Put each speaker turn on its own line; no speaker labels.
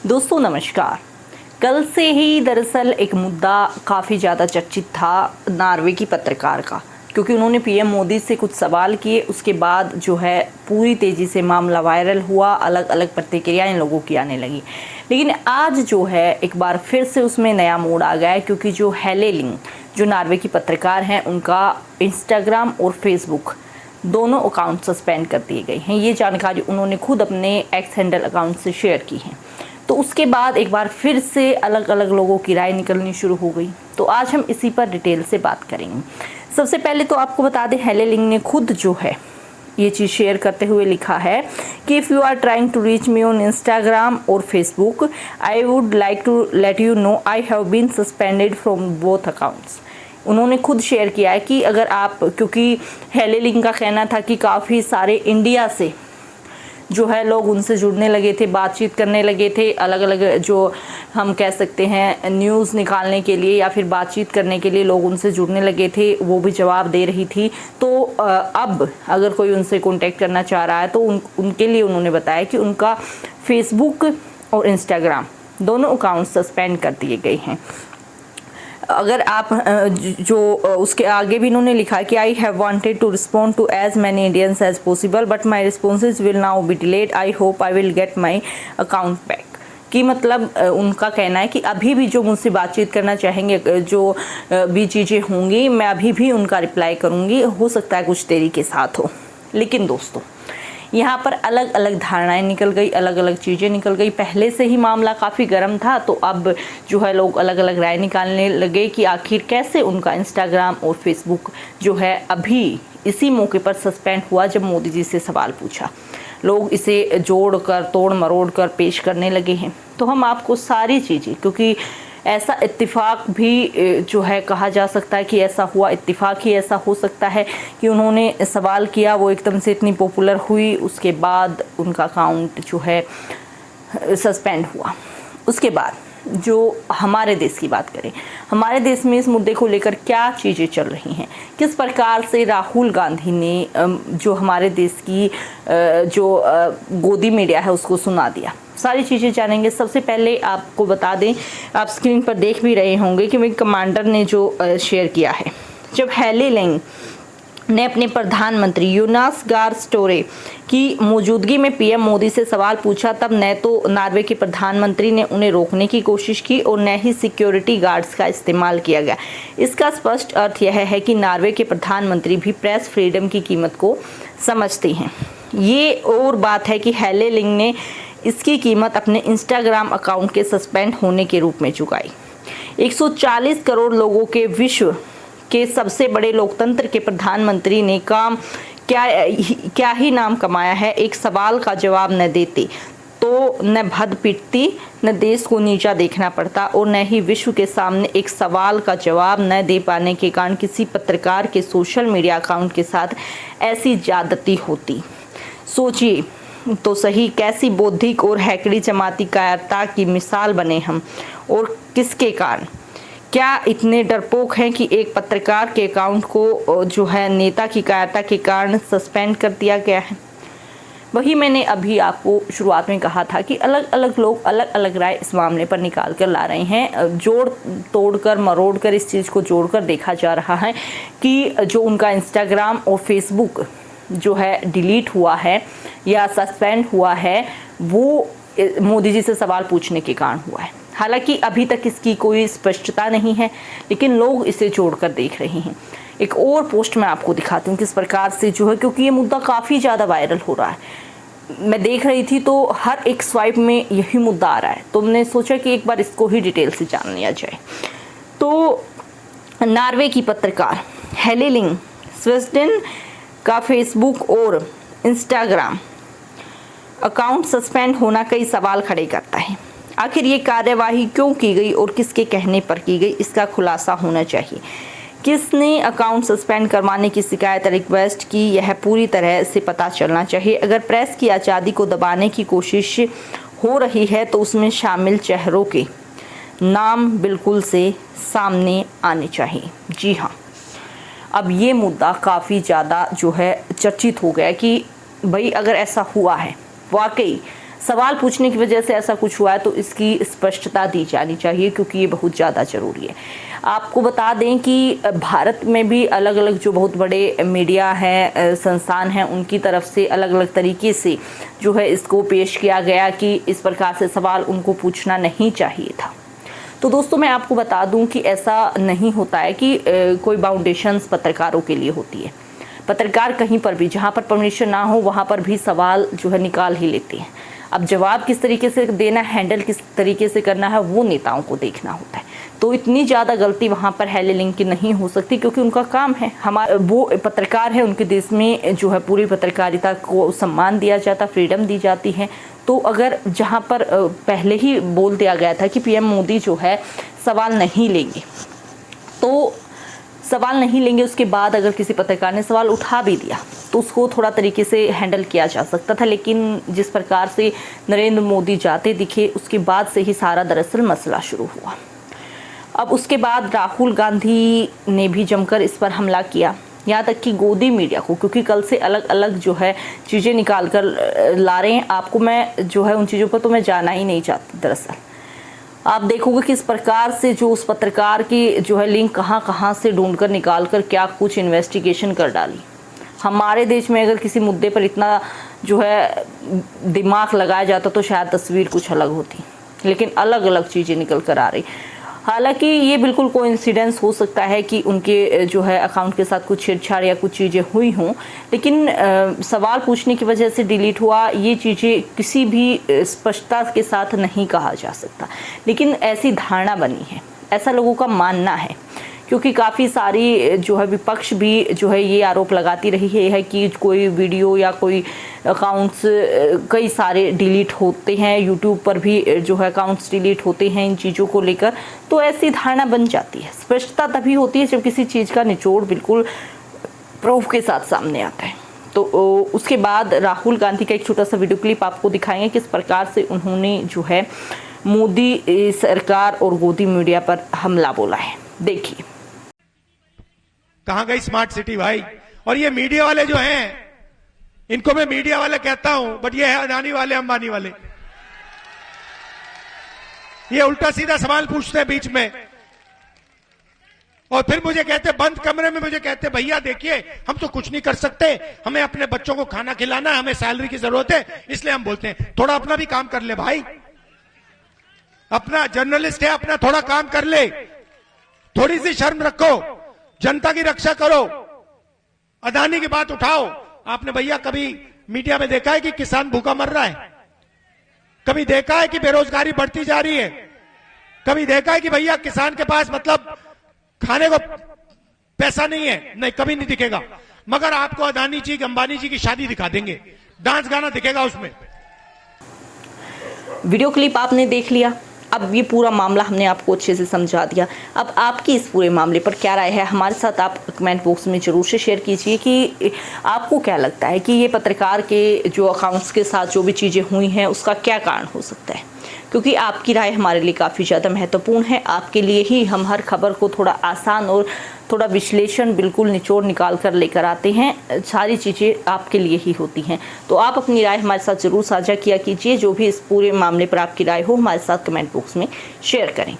दोस्तों नमस्कार। कल से ही दरअसल एक मुद्दा काफ़ी ज़्यादा चर्चित था नॉर्वे की पत्रकार का, क्योंकि उन्होंने पीएम मोदी से कुछ सवाल किए। उसके बाद जो है पूरी तेज़ी से मामला वायरल हुआ, अलग अलग प्रतिक्रियाएं लोगों की आने लगी। लेकिन आज जो है एक बार फिर से उसमें नया मोड़ आ गया है, क्योंकि जो हेले लिंग जो नॉर्वे की पत्रकार हैं, उनका इंस्टाग्राम और फेसबुक दोनों अकाउंट सस्पेंड कर दिए गए हैं। ये जानकारी उन्होंने खुद अपने एक्स हैंडल अकाउंट से शेयर की है। तो उसके बाद एक बार फिर से अलग अलग लोगों की राय निकलनी शुरू हो गई। तो आज हम इसी पर डिटेल से बात करेंगे। सबसे पहले तो आपको बता दें, हेले लिंग ने खुद जो है ये चीज़ शेयर करते हुए लिखा है कि if you are trying to reach me on Instagram और Facebook, I would like to let you know I have been suspended from both accounts. उन्होंने खुद शेयर किया है कि अगर आप, क्योंकि हेले लिंग का कहना था कि काफ़ी सारे इंडिया से जो है लोग उनसे जुड़ने लगे थे, बातचीत करने लगे थे, अलग अलग जो हम कह सकते हैं न्यूज़ निकालने के लिए या फिर बातचीत करने के लिए लोग उनसे जुड़ने लगे थे, वो भी जवाब दे रही थी। तो अब अगर कोई उनसे कांटेक्ट करना चाह रहा है तो उनके लिए उन्होंने बताया कि उनका फेसबुक और इंस्टाग्राम दोनों अकाउंट सस्पेंड कर दिए गए हैं। अगर आप जो उसके आगे भी इन्होंने लिखा कि I have wanted to respond to as many Indians as possible but my responses will now be delayed, I hope I will get my account back. कि मतलब उनका कहना है कि अभी भी जो मुझसे बातचीत करना चाहेंगे, जो भी चीज़ें होंगी, मैं अभी भी उनका रिप्लाई करूँगी। हो सकता है कुछ देरी के साथ हो। लेकिन दोस्तों यहाँ पर अलग अलग धारणाएं निकल गई, अलग अलग चीज़ें निकल गई। पहले से ही मामला काफ़ी गर्म था, तो अब जो है लोग अलग अलग राय निकालने लगे कि आखिर कैसे उनका इंस्टाग्राम और फेसबुक जो है अभी इसी मौके पर सस्पेंड हुआ जब मोदी जी से सवाल पूछा। लोग इसे जोड़ कर तोड़ मरोड़ कर पेश करने लगे हैं। तो हम आपको सारी चीज़ें, क्योंकि ऐसा इत्तिफाक भी जो है कहा जा सकता है कि ऐसा हुआ, इत्तिफाक ही ऐसा हो सकता है कि उन्होंने सवाल किया, वो एकदम से इतनी पॉपुलर हुई, उसके बाद उनका अकाउंट जो है सस्पेंड हुआ। उसके बाद जो हमारे देश की बात करें, हमारे देश में इस मुद्दे को लेकर क्या चीज़ें चल रही हैं, किस प्रकार से राहुल गांधी ने जो हमारे देश की जो गोदी मीडिया है उसको सुना दिया, सारी चीज़ें जानेंगे। सबसे पहले आपको बता दें, आप स्क्रीन पर देख भी रहे होंगे कि मेरे कमांडर ने जो शेयर किया है। जब हेले लिंग ने अपने प्रधानमंत्री योनास गार स्टोरे की मौजूदगी में पीएम मोदी से सवाल पूछा, तब न तो नॉर्वे के प्रधानमंत्री ने उन्हें रोकने की कोशिश की और न ही सिक्योरिटी गार्ड्स का इस्तेमाल किया गया। इसका स्पष्ट अर्थ यह है कि नॉर्वे के प्रधानमंत्री भी प्रेस फ्रीडम की कीमत को समझते हैं। ये और बात है कि हेले लिंग ने इसकी कीमत अपने इंस्टाग्राम अकाउंट के सस्पेंड होने के रूप में चुकाई। 140 करोड़ लोगों के विश्व के सबसे बड़े लोकतंत्र के प्रधानमंत्री ने क्या ही नाम कमाया है। एक सवाल का जवाब न देते तो न भद पिटती, न देश को नीचा देखना पड़ता और न ही विश्व के सामने एक सवाल का जवाब न दे पाने के कारण किसी पत्रकार के सोशल मीडिया अकाउंट के साथ ऐसी ज्यादती होती। सोचिए तो सही, कैसी बौद्धिक और हैकड़ी जमाती कायरता की मिसाल बने हम, और किसके कारण। क्या इतने डरपोक हैं कि एक पत्रकार के अकाउंट को जो है नेता की कायरता के कारण सस्पेंड कर दिया गया है। वही मैंने अभी आपको शुरुआत में कहा था कि अलग अलग लोग अलग अलग राय इस मामले पर निकाल कर ला रहे हैं। जोड़ तोड़ कर मरोड़ कर इस चीज़ को जोड़कर देखा जा रहा है कि जो उनका इंस्टाग्राम और फेसबुक जो है डिलीट हुआ है या सस्पेंड हुआ है, वो मोदी जी से सवाल पूछने के कारण हुआ है। हालांकि अभी तक इसकी कोई स्पष्टता नहीं है, लेकिन लोग इसे जोड़कर देख रहे हैं। एक और पोस्ट मैं आपको दिखाती हूँ किस प्रकार से जो है, क्योंकि ये मुद्दा काफ़ी ज़्यादा वायरल हो रहा है। मैं देख रही थी तो हर एक स्वाइप में यही मुद्दा आ रहा है, तो हमने सोचा कि एक बार इसको ही डिटेल से जान लिया जाए। तो नॉर्वे की पत्रकार हेले लिंग स्वीडन का फेसबुक और इंस्टाग्राम अकाउंट सस्पेंड होना कई सवाल खड़े करता है। आखिर ये कार्यवाही क्यों की गई और किसके कहने पर की गई, इसका खुलासा होना चाहिए। किसने अकाउंट सस्पेंड करवाने की शिकायत रिक्वेस्ट की, यह पूरी तरह से पता चलना चाहिए। अगर प्रेस की आज़ादी को दबाने की कोशिश हो रही है तो उसमें शामिल चेहरों के नाम बिल्कुल से सामने आने चाहिए। जी हाँ, अब ये मुद्दा काफ़ी ज़्यादा जो है चर्चित हो गया कि भाई अगर ऐसा हुआ है, वाकई सवाल पूछने की वजह से ऐसा कुछ हुआ है तो इसकी स्पष्टता दी जानी चाहिए, क्योंकि ये बहुत ज़्यादा ज़रूरी है। आपको बता दें कि भारत में भी अलग अलग जो बहुत बड़े मीडिया हैं, संस्थान हैं, उनकी तरफ से अलग अलग तरीके से जो है इसको पेश किया गया कि इस प्रकार से सवाल उनको पूछना नहीं चाहिए था। तो दोस्तों, मैं आपको बता दूं कि ऐसा नहीं होता है कि कोई बाउंडेशंस पत्रकारों के लिए होती है। पत्रकार कहीं पर भी, जहां पर परमिशन ना हो, वहां पर भी सवाल जो है निकाल ही लेते हैं। अब जवाब किस तरीके से देना, हैंडल किस तरीके से करना है, वो नेताओं को देखना होता है। तो इतनी ज़्यादा गलती वहाँ पर हेले लिंक की नहीं हो सकती, क्योंकि उनका काम है। हमारे वो पत्रकार है, उनके देश में जो है पूरी पत्रकारिता को सम्मान दिया जाता, फ्रीडम दी जाती है। तो अगर जहाँ पर पहले ही बोल दिया गया था कि पीएम मोदी जो है सवाल नहीं लेंगे, तो सवाल नहीं लेंगे, उसके बाद अगर किसी पत्रकार ने सवाल उठा भी दिया तो उसको थोड़ा तरीके से हैंडल किया जा सकता था। लेकिन जिस प्रकार से नरेंद्र मोदी जाते दिखे, उसके बाद से ही सारा दरअसल मसला शुरू हुआ। अब उसके बाद राहुल गांधी ने भी जमकर इस पर हमला किया, यहाँ तक कि गोदी मीडिया को, क्योंकि कल से अलग अलग जो है चीज़ें निकाल कर ला रहे हैं। आपको मैं जो है उन चीज़ों पर तो मैं जाना ही नहीं चाहती। दरअसल आप देखोगे किस प्रकार से जो उस पत्रकार की जो है लिंक कहाँ कहाँ से ढूंढ कर निकाल कर क्या कुछ इन्वेस्टिगेशन कर डाली। हमारे देश में अगर किसी मुद्दे पर इतना जो है दिमाग लगाया जाता तो शायद तस्वीर कुछ अलग होती, लेकिन अलग अलग चीज़ें निकल कर आ रही। हालांकि ये बिल्कुल कोइंसिडेंस हो सकता है कि उनके जो है अकाउंट के साथ कुछ छेड़छाड़ या कुछ चीज़ें हुई हों, लेकिन सवाल पूछने की वजह से डिलीट हुआ, ये चीज़ें किसी भी स्पष्टता के साथ नहीं कहा जा सकता। लेकिन ऐसी धारणा बनी है, ऐसा लोगों का मानना है, क्योंकि काफ़ी सारी जो है विपक्ष भी जो है ये आरोप लगाती रही है कि कोई वीडियो या कोई अकाउंट्स कई सारे डिलीट होते हैं, यूट्यूब पर भी जो है अकाउंट्स डिलीट होते हैं इन चीज़ों को लेकर। तो ऐसी धारणा बन जाती है। स्पष्टता तभी होती है जब किसी चीज़ का निचोड़ बिल्कुल प्रूफ के साथ सामने आता है। तो उसके बाद राहुल गांधी का एक छोटा सा वीडियो क्लिप आपको दिखाएंगे किस प्रकार से उन्होंने जो है मोदी सरकार और गोदी मीडिया पर हमला बोला है। देखिए।
कहां गई स्मार्ट सिटी भाई? और ये मीडिया वाले जो हैं, इनको मैं मीडिया वाले कहता हूं, बट ये है अदानी वाले, अंबानी वाले। ये उल्टा सीधा सवाल पूछते हैं बीच में, और फिर मुझे कहते बंद कमरे में, मुझे कहते भैया देखिए हम तो कुछ नहीं कर सकते, हमें अपने बच्चों को खाना खिलाना है, हमें सैलरी की जरूरत है, इसलिए हम बोलते हैं। थोड़ा अपना भी काम कर ले भाई, अपना जर्नलिस्ट है, अपना थोड़ा काम कर ले, थोड़ी सी शर्म रखो, जनता की रक्षा करो, अदानी की बात उठाओ। आपने भैया कभी मीडिया में देखा है कि किसान भूखा मर रहा है? कभी देखा है कि बेरोजगारी बढ़ती जा रही है? कभी देखा है कि भैया किसान के पास मतलब खाने को पैसा नहीं है? नहीं, कभी नहीं दिखेगा। मगर आपको अदानी जी, अंबानी जी की शादी दिखा देंगे, डांस गाना दिखेगा उसमें।
वीडियो क्लिप आपने देख लिया, अब ये पूरा मामला हमने आपको अच्छे से समझा दिया। अब आपकी इस पूरे मामले पर क्या राय है, हमारे साथ आप कमेंट बॉक्स में ज़रूर से शेयर कीजिए कि आपको क्या लगता है कि ये पत्रकार के जो अकाउंट्स के साथ जो भी चीज़ें हुई हैं उसका क्या कारण हो सकता है, क्योंकि आपकी राय हमारे लिए काफ़ी ज़्यादा महत्वपूर्ण है। आपके लिए ही हम हर खबर को थोड़ा आसान और थोड़ा विश्लेषण बिल्कुल निचोड़ निकाल कर लेकर आते हैं। सारी चीज़ें आपके लिए ही होती हैं। तो आप अपनी राय हमारे साथ ज़रूर साझा किया कीजिए। जो भी इस पूरे मामले पर आपकी राय हो हमारे साथ कमेंट बॉक्स में शेयर करें।